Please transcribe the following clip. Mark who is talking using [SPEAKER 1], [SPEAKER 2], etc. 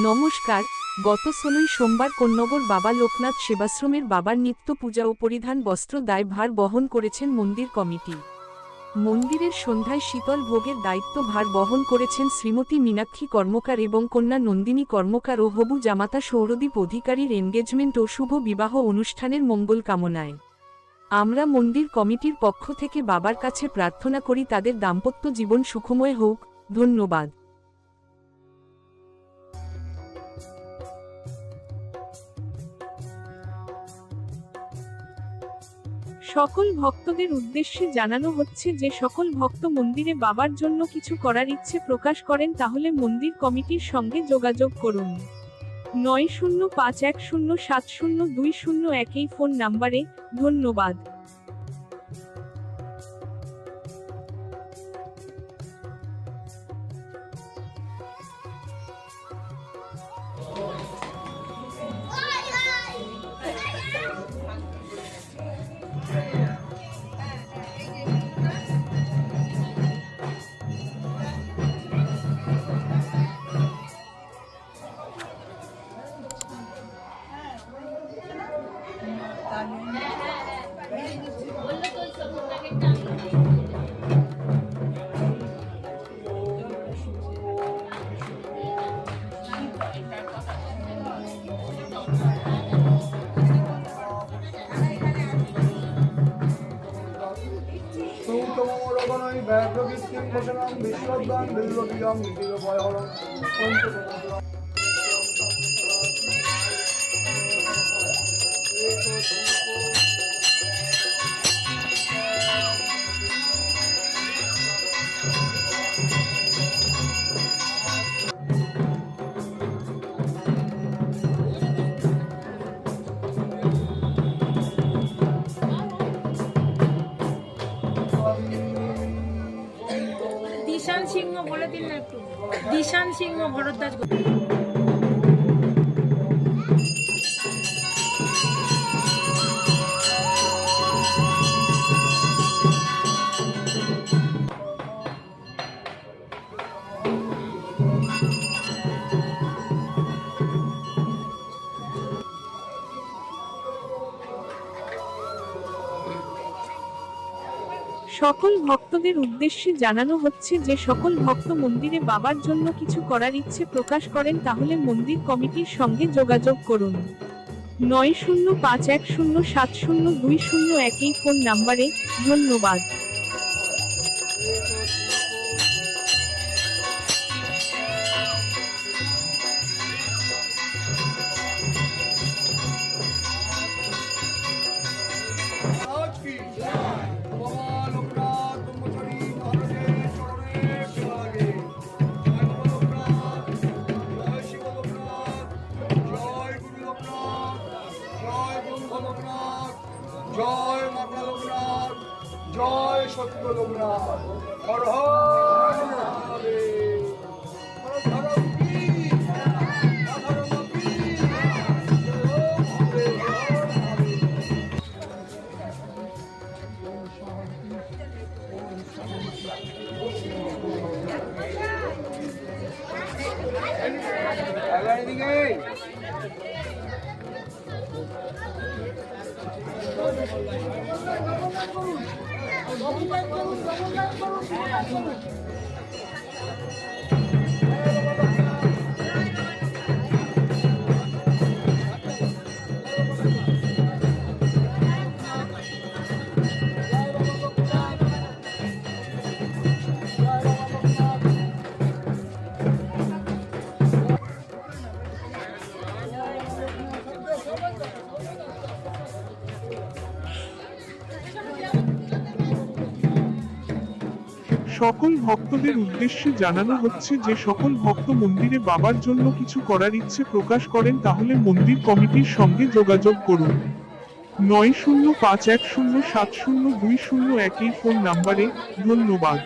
[SPEAKER 1] নমস্কার। গত 16ই সোমবার কোন্নগর বাবা লোকনাথ সেবাশ্রমের বাবার নিত্য পূজা ও পরিধান বস্ত্র দায়ভার বহন করেছেন মন্দির কমিটি। মন্দিরের সন্ধ্যায় শীতল ভোগের দায়িত্ব ভার বহন করেছেন শ্রীমতী মীনাক্ষী কর্মকার এবং কন্যা নন্দিনী কর্মকার ও হবু জামাতা সৌরদীপ অধিকারীর এনগেজমেন্ট ও শুভ বিবাহ অনুষ্ঠানের মঙ্গল কামনায়। আমরা মন্দির কমিটির পক্ষ থেকে বাবার কাছে প্রার্থনা করি তাদের দাম্পত্য জীবন সুখময় হোক। ধন্যবাদ। সকল ভক্তদের উদ্দেশ্যে জানানো হচ্ছে যে সকল ভক্ত মন্দিরে বাবার জন্য কিছু করার ইচ্ছে প্রকাশ করেন তাহলে মন্দির কমিটির সঙ্গে যোগাযোগ করুন। 9051070201 এই ফোন নাম্বারে। ধন্যবাদ।
[SPEAKER 2] দিশান সিংহ বলে দিন না একটু। দিশান সিংহ ভরদ্বাজ।
[SPEAKER 1] সকল ভক্তদের উদ্দেশ্যে জানানো হচ্ছে যে সকল ভক্ত মন্দিরে বাবার জন্য কিছু করার ইচ্ছে প্রকাশ করেন তাহলে মন্দির কমিটির সঙ্গে যোগাযোগ করুন। 9051070201 এই ফোন নাম্বারে। ধন্যবাদ।
[SPEAKER 3] জয় মাতা লোকনাথ, জয় সত্য লোকনাথ। হর হর মহাদেব।
[SPEAKER 4] সকল ভক্তদের উদ্দেশ্যে জানানো হচ্ছে যে সকল ভক্ত মন্দিরে বাবার জন্য কিছু করার ইচ্ছে প্রকাশ করেন তাহলে মন্দির কমিটির সঙ্গে যোগাযোগ করুন। 9051070201 এই ফোন নাম্বারে। ধন্যবাদ।